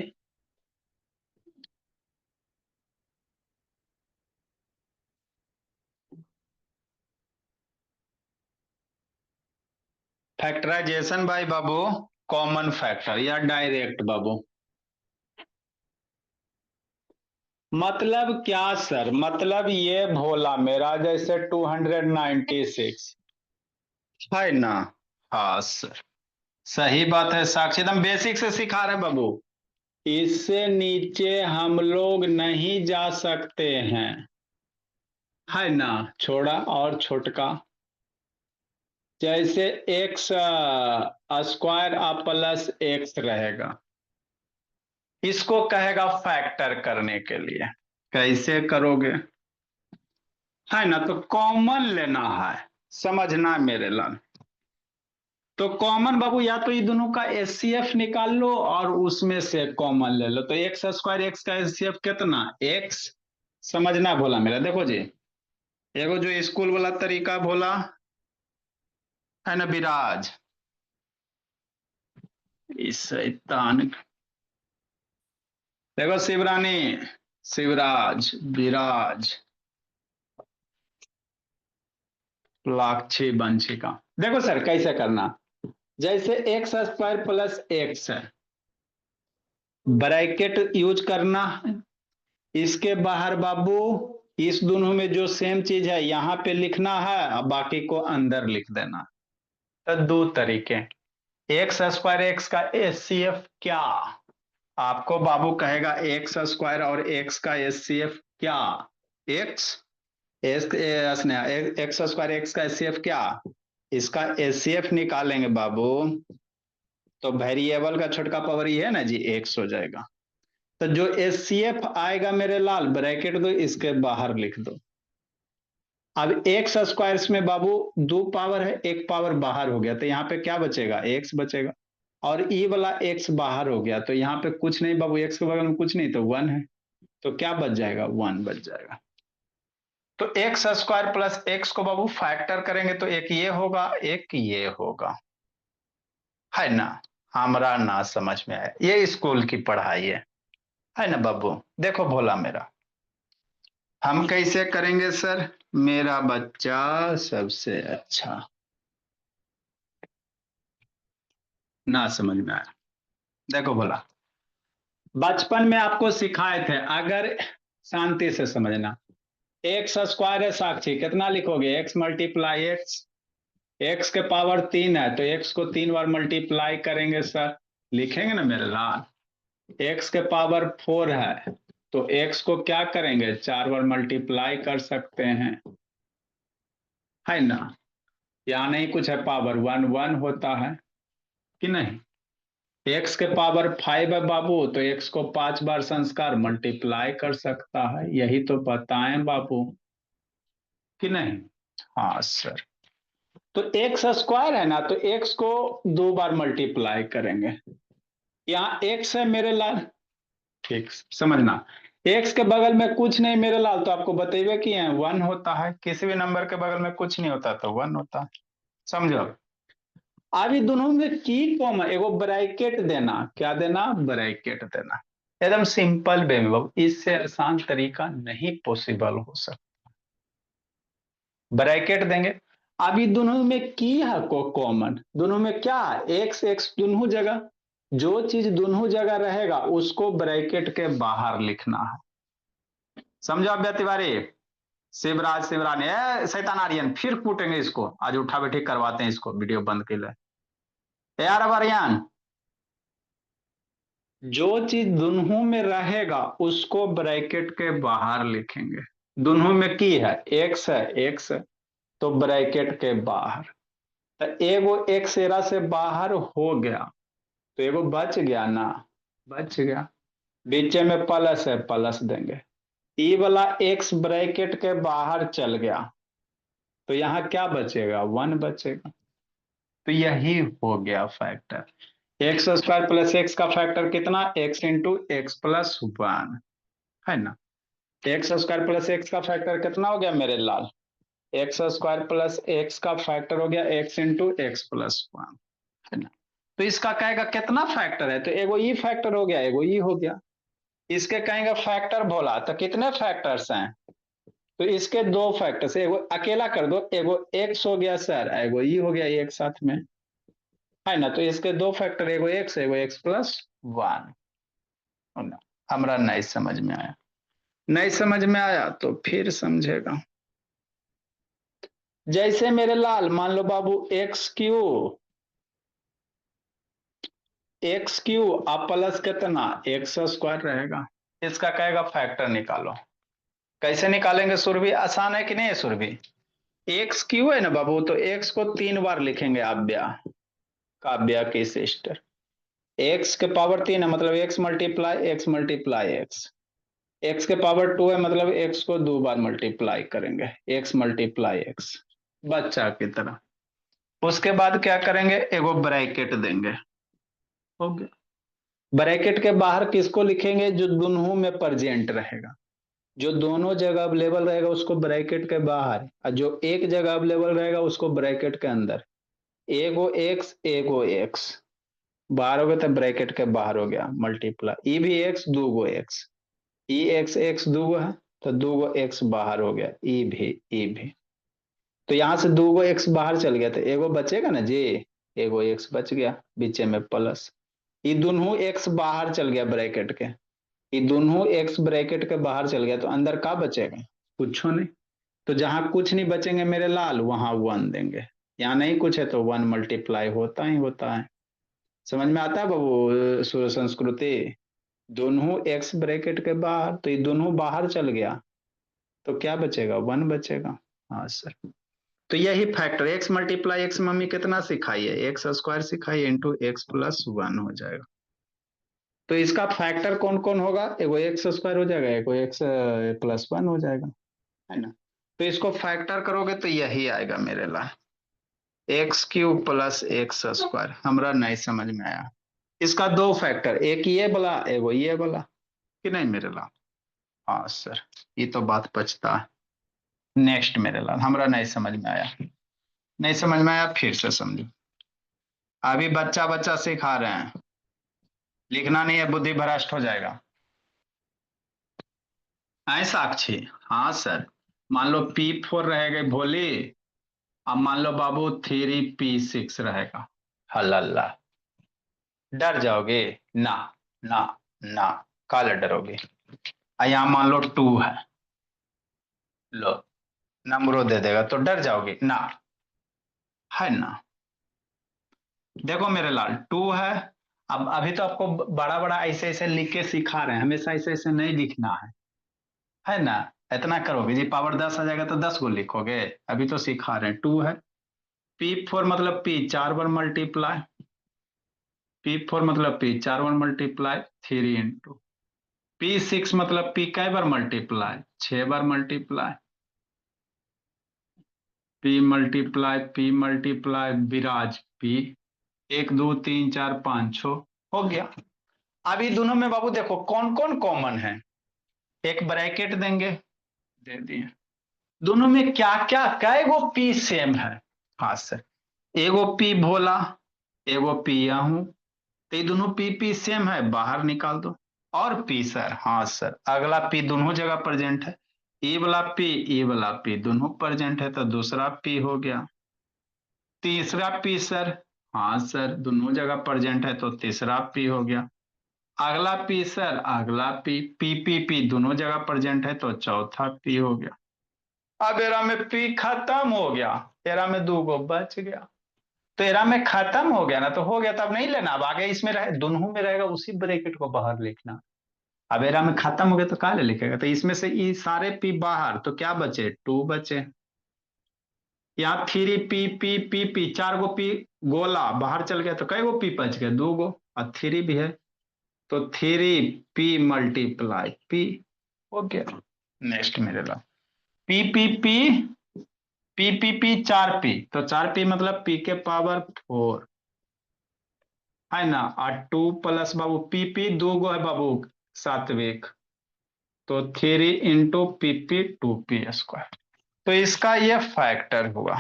फैक्टराइजेशन बाय बाबू कॉमन फैक्टर या डायरेक्ट बाबू। मतलब क्या सर? मतलब ये भोला मेरा जैसे 296 है ना। हाँ सर, सही बात है साक्षी, एकदम बेसिक से सिखा रहे बाबू। इससे नीचे हम लोग नहीं जा सकते हैं, है ना। छोड़ा और छोटका, जैसे एक्स स्क्वायर प्लस एक्स रहेगा, इसको कहेगा फैक्टर करने के लिए। कैसे करोगे? है ना, तो कॉमन लेना है, समझना मेरे लाल। तो कॉमन बाबू या तो ये दोनों का एचसीएफ निकाल लो और उसमें से कॉमन ले लो। तो एक्स स्क्वायर एक्स का एचसीएफ कितना? एक्स। समझना भोला मेरा, देखो जी, एगो जो स्कूल वाला तरीका भोला है ना विराज, इस शैतान, देखो शिवरानी शिवराज विराज लाक्षी वंशिका, देखो सर कैसे करना। जैसे एक्स स्क्वायर प्लस एक्स है, ब्रैकेट यूज करना है। इसके बाहर बाबू इस दोनों में जो सेम चीज है यहां पे लिखना है और बाकी को अंदर लिख देना। तो दो तरीके, एक्स स्क्वायर एक्स का एचसीएफ क्या? आपको बाबू कहेगा एक्स स्क्वायर और एक्स का एचसीएफ क्या? एक्स एक्स स्क्वायर एक्स का एचसीएफ क्या? इसका एचसीएफ निकालेंगे बाबू, तो वेरिएबल का छोटका पावर ही है ना जी, एक्स हो जाएगा। तो जो एचसीएफ आएगा मेरे लाल, ब्रैकेट दो, इसके बाहर लिख दो। अब एक्स स्क्वायर में बाबू दो पावर है, एक पावर बाहर हो गया, तो यहाँ पे क्या बचेगा? एक्स बचेगा। और ई वाला एक्स बाहर हो गया, तो यहाँ पे कुछ नहीं बाबू, एक्स के बगल में कुछ नहीं, तो 1 है। तो क्या बच जाएगा? 1 बच जाएगा। तो एक्स स्क्वायर प्लस एक्स को बाबू फैक्टर करेंगे तो एक ये होगा, एक ये होगा, है ना। हमारा ना समझ में आया, ये स्कूल की पढ़ाई है ना बाबू। देखो भोला मेरा, हम कैसे करेंगे सर? मेरा बच्चा सबसे अच्छा, ना समझ में आया। देखो भोला, बचपन में आपको सिखाए थे, अगर शांति से समझना, एक्स स्क्वायर है साक्षी, कितना लिखोगे? एक्स मल्टीप्लाई एक्स, एक्स के पावर 3 है तो एक्स को 3 बार मल्टीप्लाई करेंगे सर, लिखेंगे ना मेरे लाल। एक्स के पावर 4 है तो एक्स को क्या करेंगे? 4 बार मल्टीप्लाई कर सकते हैं, है ना। यहाँ नहीं कुछ है, पावर 1 1 होता है कि नहीं? x के पावर 5 है बाबू, तो x को 5 बार संस्कार मल्टीप्लाई कर सकता है, यही तो बताएं बाबू कि नहीं। हाँ सर, तो एक्स स्क्वायर है ना, तो x को 2 बार मल्टीप्लाई करेंगे। यहाँ x है मेरे लाल, ठीक समझना, x के बगल में कुछ नहीं मेरे लाल, तो आपको बतेबे किए हैं 1 होता है, किसी भी नंबर के बगल में कुछ नहीं होता तो 1 होता है, समझो। अभी दोनों में की कॉमन, एगो ब्रैकेट देना, क्या देना, ब्रैकेट देना, एकदम सिंपल वे में बाबू, इससे आसान तरीका नहीं पॉसिबल हो सकता, ब्रैकेट देंगे। अभी दोनों में की है को कॉमन, दोनों में क्या है, एक्स एक्स दोनों जगह, जो चीज दोनों जगह रहेगा उसको ब्रैकेट के बाहर लिखना है, समझो आप तिवारी। शिवराज शिवरानी शैतान आर्यन फिर कूटेंगे इसको, आज उठा बैठी करवाते हैं इसको, वीडियो बंद के लिए यार। अब आर्यन, जो चीज दोनों में रहेगा उसको ब्रैकेट के बाहर लिखेंगे, दोनों में की है एक्स है, एक्स है तो ब्रैकेट के बाहर, तो एगो एक्स एरा से बाहर हो गया तो एगो बच गया ना, बच गया, बीच में प्लस है प्लस देंगे, ई वाला एक्स ब्रैकेट के बाहर चल गया तो यहाँ क्या बचेगा, 1 बचेगा, तो यही हो गया factor. X square plus x का फैक्टर कितना, एक्स इंटू एक्स प्लस 1 है ना, एक्स स्क्वायर प्लस एक्स का फैक्टर कितना हो गया मेरे लाल, एक्स स्क्वायर प्लस एक्स का फैक्टर हो गया एक्स इंटू एक्स प्लस 1 है ना। तो इसका कहेगा कितना फैक्टर है, तो एगो ई फैक्टर हो गया, एगो ई हो गया, इसके कहेंगे फैक्टर बोला तो कितने फैक्टर्स हैं, तो इसके 2 फैक्टर्स, एगो अकेला कर दो, एगो एक्स हो गया सर, एगो ई हो गया एक साथ में है ना, तो इसके 2 फैक्टर, एगो एक्स प्लस 1 ना। हमरा नहीं समझ में आया, नहीं समझ में आया तो फिर समझेगा। जैसे मेरे लाल मान लो बाबू एक्स क्यू अब प्लस कितना एक्स स्क्वायर रहेगा, इसका कहेगा फैक्टर निकालो, कैसे निकालेंगे सुरभि, आसान है कि नहीं है सुरभि, एक्स क्यू है ना बाबू, तो एक्स को 3 बार लिखेंगे आव्या, काव्या की सिस्टर, एक्स के पावर 3 है मतलब एक्स मल्टीप्लाई एक्स, एक्स के पावर 2 है मतलब एक्स को 2 बार मल्टीप्लाई करेंगे, एक्स मल्टीप्लाई एक्स, बच्चा की तरह। उसके बाद क्या करेंगे, एगो ब्रैकेट देंगे, हो गया। ब्रैकेट के बाहर किसको लिखेंगे, जो दोनों में प्रेजेंट रहेगा, जो दोनों जगह अवेलेबल रहेगा उसको ब्रैकेट के बाहर, और जो एक जगह अवेलेबल रहेगा उसको ब्रैकेट के अंदर, एगो एक्स बाहर हो गया तो ब्रैकेट के बाहर हो गया मल्टीप्लाई, ई भी एक्स, 2 एक्स, ई एक्स एक्स 2 है तो 2 एक्स बाहर हो गया, ई भी, तो यहां से 2 एक्स बाहर चल गया तो एगो बचेगा ना जी, एगो एक्स बच गया, बीच में प्लस, ये दोनों एक्स बाहर चल गया ब्रैकेट के, ये दोनों एक्स ब्रैकेट के बाहर चल गया तो अंदर का बचेगा, कुछ नहीं, तो जहां कुछ नहीं बचेंगे मेरे लाल वहां 1 देंगे, यहाँ नहीं कुछ है तो 1 मल्टीप्लाई होता ही होता है, समझ में आता है बाबू सूर्य संस्कृति, दोनों एक्स ब्रैकेट के बाहर, तो ये दोनों बाहर चल गया तो क्या बचेगा, 1 बचेगा। हाँ सर, तो यही factor x multiply x mummy कितना सिखाई है, एक्स स्क्वायर सिखाई इंटू एक्स प्लस 1 हो जाएगा, तो इसका फैक्टर कौन कौन होगा, एगो एक्स स्क्वायर हो जाएगा, एगो एक्स प्लस 1 हो जाएगा है ना, तो इसको फैक्टर करोगे तो यही आएगा मेरे ला, x cube plus x square, हमरा नहीं समझ में आया, इसका 2 फैक्टर, एक ये वाला एगो ये वाला कि नहीं मेरे ला। हाँ सर, ये तो बात बचता है, नेक्स्ट मेरे ला, हमरा नहीं समझ में आया, नहीं समझ में आया फिर से समझो, अभी बच्चा बच्चा सिखा रहे हैं, लिखना नहीं है बुद्धि भ्रष्ट हो जाएगा। ऐ साक्षी, हाँ सर, मान लो P4 रहेगा भोली, अब मान लो बाबू 3P6 रहेगा, हल्ला, डर जाओगे ना, ना ना, काले डरोगे, यहाँ मान लो 2 है, लो नंबरों दे देगा तो डर जाओगे ना, है ना, देखो मेरे लाल 2 है, अब अभी तो आपको बड़ा बड़ा ऐसे ऐसे लिख के सिखा रहे हैं, हमेशा ऐसे ऐसे नहीं लिखना है ना, इतना करोगे जी पावर 10 आ जाएगा तो 10 को लिखोगे, अभी तो सिखा रहे हैं, 2 है, P4 मतलब P 4 बार मल्टीप्लाई, P4 मतलब P 4 बार मल्टीप्लाई 3 P6 मतलब P कै बार मल्टीप्लाई 6 बार मल्टीप्लाई P विराज P 1 2 3 4 5 6 हो गया। अभी दोनों में बाबू देखो कौन कौन कॉमन है, एक ब्रैकेट देंगे, दे दिए। दोनों में क्या क्या कै गो P सेम है? हाँ सर, एगो P भोला एगो P हूं, तो ये दोनों P सेम है, बाहर निकाल दो। और P सर, हाँ सर, अगला P दोनों जगह प्रेजेंट है, ई वाला P दोनों प्रेजेंट है, तो दूसरा P हो गया। तीसरा P सर, हाँ सर, दोनों जगह प्रेजेंट है, तो तीसरा P हो गया। अगला P सर, अगला P दोनों जगह प्रेजेंट है, तो चौथा P हो गया। अब एरा में P खत्म हो गया, एरा में 2 गो बच गया। तो एरा में खत्म हो गया ना, तो हो गया, तब नहीं लेना, अब आगे इसमें रहे, दोनों में रहेगा, उसी ब्रैकेट को बाहर लिखना। अब एरा में खत्म हो गया तो काहे लिखेगा, तो इसमें से ये सारे P बाहर, तो क्या बचे? 2 बचे। यहाँ 3 P 4 गो P गोला बाहर चल गया, तो कई गो P बच गए? 2 गो, और 3 भी है, तो 3P मल्टीप्लाई P हो गया। नेक्स्ट मेरे ला P 4P, तो 4P मतलब P के पावर 4 है ना, और 2 प्लस बाबू P 2 गो है बाबू सात्विक, तो 3 × P 2P²। तो इसका ये फैक्टर हुआ।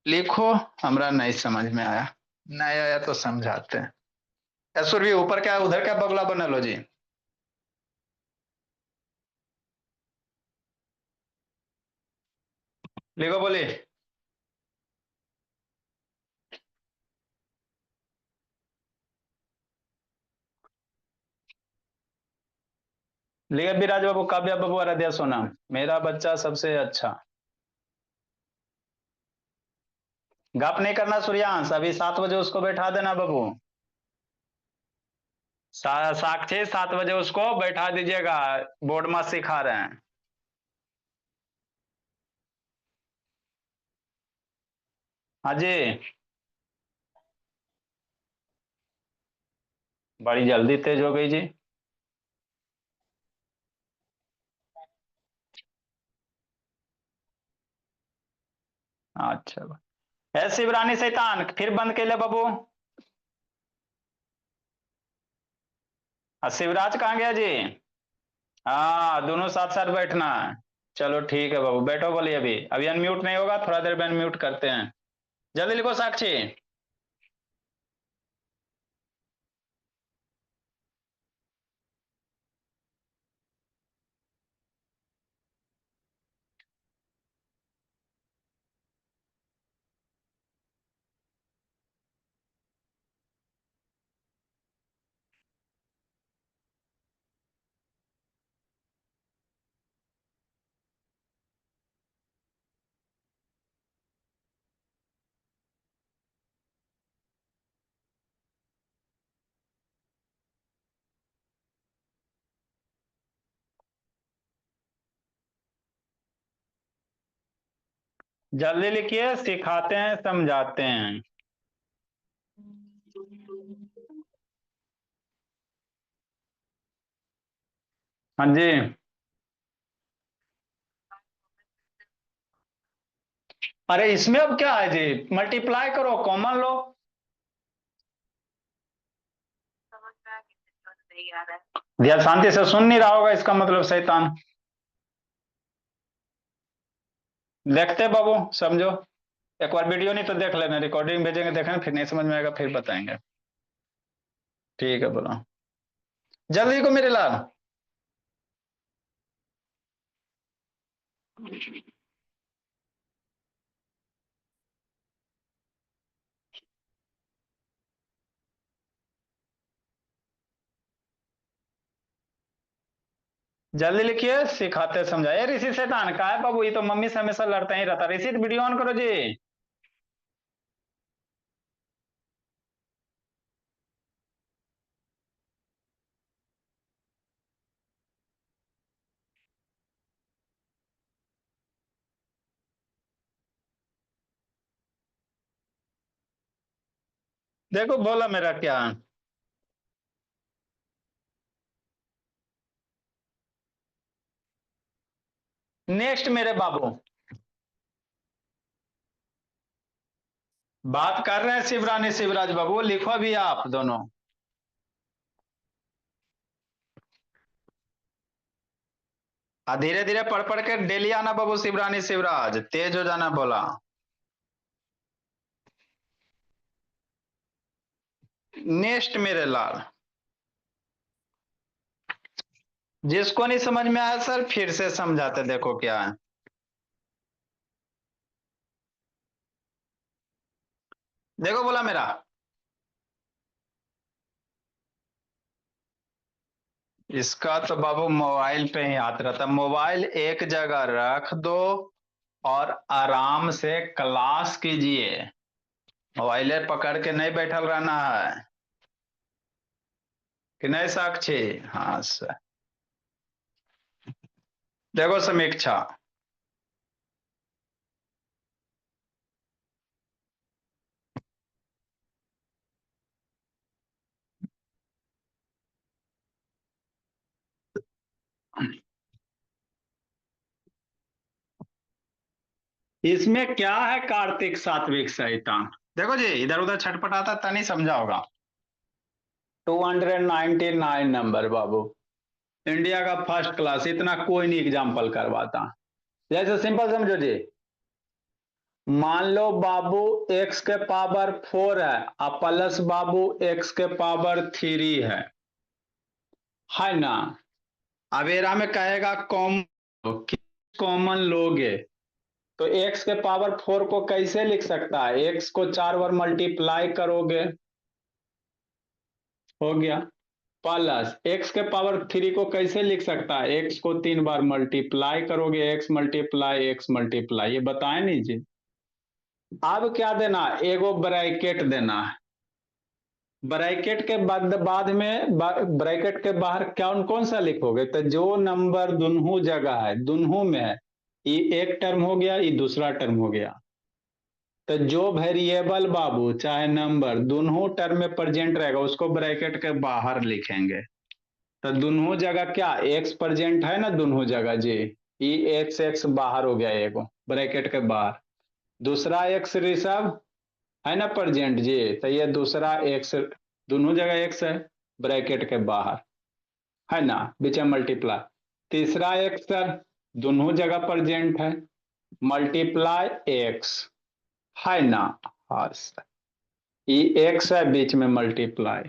लिखो, हमरा नहीं समझ में आया, नहीं आया तो समझाते हैं। ऐश्वर भी ऊपर क्या उधर क्या बगला बना लो जी। लिखो, बोली। लिखे विराज बाबू, काव्या बाबू, आराध्या सोना, मेरा बच्चा सबसे अच्छा। गप नहीं करना सूर्यांश, अभी 7 बजे उसको बैठा देना बाबू। साक्षी 7 बजे उसको बैठा दीजिएगा, बोर्ड में सिखा रहे हैं। हाँ जी, बड़ी जल्दी तेज हो गई जी। अच्छा, है शिवरानी शैतान, फिर बंद के ले बाबू। शिवराज कहाँ गया जी? हाँ, दोनों साथ साथ बैठना है। चलो ठीक है बाबू, बैठो, बोलिए। अभी अभी अनम्यूट नहीं होगा, थोड़ा देर में अनम्यूट करते हैं। जल्दी लिखो साक्षी। जल्दी लिखिए, सिखाते हैं समझाते हैं। हाँ जी, अरे इसमें अब क्या है जी, मल्टीप्लाई करो, कॉमन लो। ध्यान शांति से सुन नहीं रहा होगा, इसका मतलब शैतान। देखते बाबू, समझो, एक बार वीडियो नहीं तो देख लेना, रिकॉर्डिंग भेजेंगे, देखेंगे, फिर नहीं समझ में आएगा फिर बताएंगे। ठीक है, बोलो जल्दी को मेरे लाल। जल्दी लिखिए, सिखाते समझाए। ऋषि शैतान का है बाबू, ये तो मम्मी से हमेशा लड़ता ही रहता। ऋषि, वीडियो ऑन करो जी। देखो बोला मेरा क्या। नेक्स्ट मेरे बाबू, बात कर रहे हैं शिवरानी शिवराज बाबू, लिखो भी आप दोनों। धीरे धीरे पढ़ पढ़ के डेली आना बाबू, शिवरानी शिवराज तेज हो जाना बोला। नेक्स्ट मेरे लाल, जिसको नहीं समझ में आया सर फिर से समझाते, देखो क्या है। देखो बोला मेरा, इसका तो बाबू मोबाइल पे ही हाथ रहता, मोबाइल एक जगह रख दो और आराम से क्लास कीजिए, मोबाइल पकड़ के नहीं बैठल रहना है कि नहीं साक्षी। हाँ सर, देखो समीक्षा, इसमें क्या है कार्तिक सात्विक शैतान। देखो जी इधर उधर छटपटाता था नहीं समझा होगा। 299 नंबर बाबू, इंडिया का फर्स्ट क्लास, इतना कोई नहीं एग्जाम्पल करवाता। जैसे सिंपल समझो जी, मान लो बाबू x के पावर 4 है और प्लस बाबू x के पावर 3 है ना। अवेरा में कहेगा कॉमन लोगे, तो x के पावर 4 को कैसे लिख सकता है, x को 4 बार मल्टीप्लाई करोगे हो गया, प्लस x के पावर 3 को कैसे लिख सकता है, x को 3 बार मल्टीप्लाई करोगे, x मल्टीप्लाई x मल्टीप्लाई, ये बताए नहीं जी। अब क्या देना, एगो ब्रैकेट देना है, ब्रैकेट के बाद में ब्रैकेट के बाहर कौन कौन सा लिखोगे, तो जो नंबर दोनों जगह है, दोनों में है, ये एक टर्म हो गया, ये दूसरा टर्म हो गया। तो जो वेरिएबल बाबू चाहे नंबर दोनों टर्म में प्रेजेंट रहेगा उसको ब्रैकेट के बाहर लिखेंगे। तो दोनों जगह क्या एक्स प्रेजेंट है ना, दोनों जगह जी, ई एक्स एक्स बाहर हो गया एगो ब्रैकेट के बाहर, दूसरा एक्स ऋषभ है ना प्रेजेंट जी, तो ये दूसरा एक्स, दोनों जगह एक्स है ब्रैकेट के बाहर है ना, बीच में मल्टीप्लाई, तीसरा एक्स सर दोनों जगह प्रेजेंट है, मल्टीप्लाई एक्स है ना। हाँ सर, ये एक्स है बीच में मल्टीप्लाई,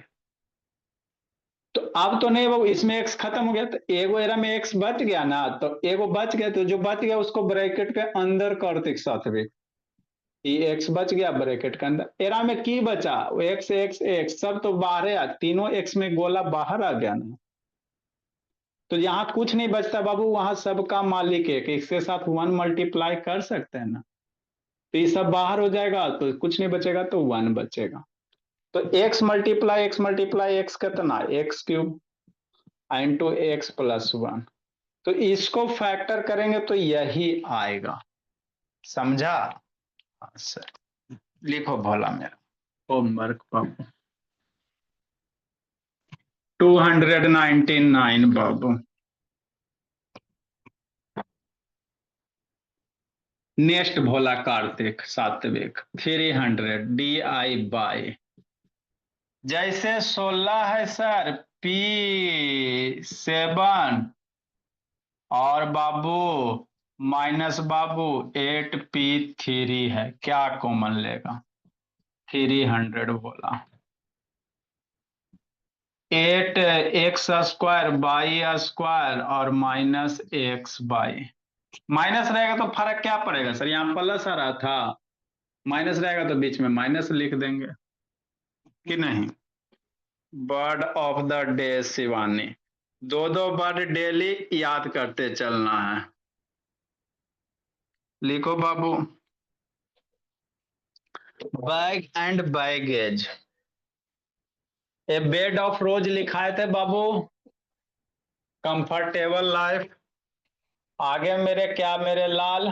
तो अब तो नहीं वो इसमें एक्स खत्म हो गया, तो एगो एरा में एक्स बच गया ना, तो एगो बच गया, तो जो बच गया उसको ब्रैकेट के अंदर कार्तिक सात्विक, ये एक्स बच गया ब्रैकेट के अंदर, एरा में की बचा, एक्स एक्स एक्स सब तो बाहर है, तीनों एक्स में गोला बाहर आ गया ना, तो यहाँ कुछ नहीं बचता बाबू, वहां सबका मालिक है कि इसके साथ 1 मल्टीप्लाई कर सकते हैं ना, तो ये सब बाहर हो जाएगा तो कुछ नहीं बचेगा, तो 1 बचेगा। तो एक्स मल्टीप्लाई एक्स कितना, x cube into x plus 1, तो इसको फैक्टर करेंगे तो यही आएगा, समझा। हाँ सर, लिखो भोला मेरा होमवर्क बाबू, 299 बाबू। नेक्स्ट भोला कार्तिक सात्विक 300 डी आई बाई, जैसे 16 है सर P7 और बाबू माइनस बाबू 8P3 है, क्या कॉमन लेगा, 300 बोला, 8 एक्स स्क्वायर बाई स्क्वायर और माइनस एक्स बाई, माइनस रहेगा तो फर्क क्या पड़ेगा सर, यहाँ प्लस आ रहा था, माइनस रहेगा तो बीच में माइनस लिख देंगे कि नहीं। Bird of the day Shivani, दो दो वर्ड डेली याद करते चलना है, लिखो बाबू। Bag and baggage, a bed of rose लिखाए थे बाबू, कंफर्टेबल लाइफ, आगे मेरे क्या मेरे लाल,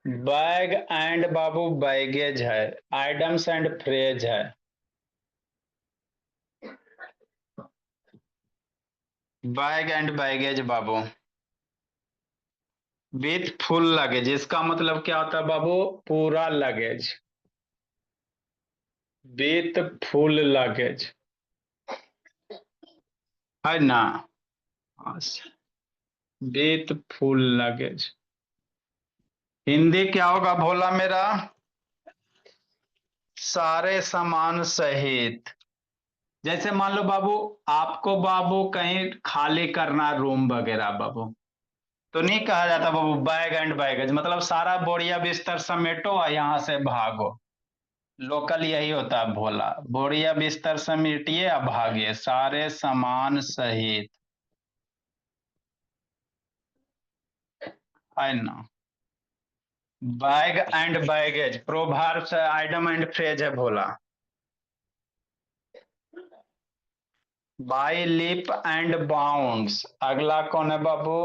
बैग एंड बाबू बैगेज है, आइटम्स एंड फ्रेज है, बैग एंड बैगेज बाबू, विथ फुल लगेज, इसका मतलब क्या होता है बाबू? पूरा लगेज, विथ फुल लगेज, है ना? With full luggage. हिंदी क्या होगा भोला मेरा? सारे सामान सहित। जैसे मान लो बाबू, आपको बाबू कहीं खाली करना रूम वगैरह बाबू, तो नहीं कहा जाता बाबू बैग एंड बैगेज, मतलब सारा बोरिया बिस्तर समेटो और यहाँ से भागो। लोकल यही होता है भोला, बोरिया बिस्तर समेटिए अब भागिए सारे सामान सहित, है ना? बैग एंड बैगेज प्रोवर्ब से आइटम एंड फ्रेज है Bhola. By leap and bounds, अगला कौन है बाबू?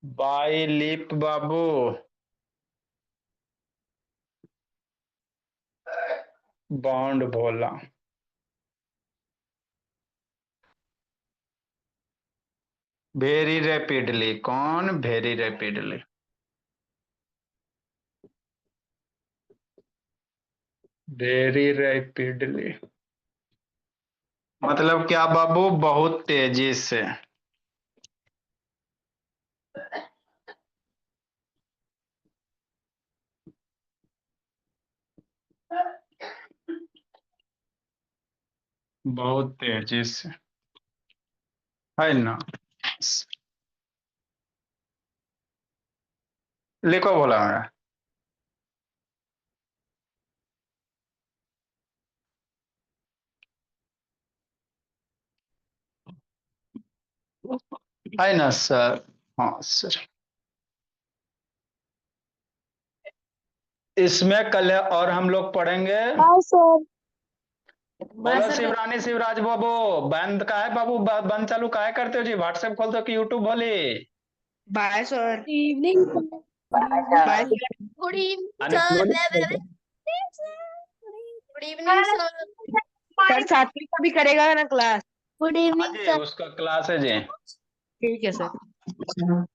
बाई लिप बाबू, बाउंड भोला। वेरी रैपिडली, कौन? वेरी रैपिडली, वेरी रैपिडली मतलब क्या बाबू? बहुत तेजी से। बहुत तेजी से, है ना? लिखो भोला मेरा। है ना सर? हाँ सर। इसमें कल और हम लोग पढ़ेंगे। सर बोलो शिवरानी शिवराज बाबू, बंद का है बाबू? बंद चालू का है करते हो जी? व्हाट्सएप खोल दो कि यूट्यूब खोली? Bye sir. Evening bye good evening अरे sir. Good evening sir. Sir Satvik का भी करेगा ना क्लास? गुड हाँ इवनिंग जी, सर। उसका क्लास है जी। ठीक है सर।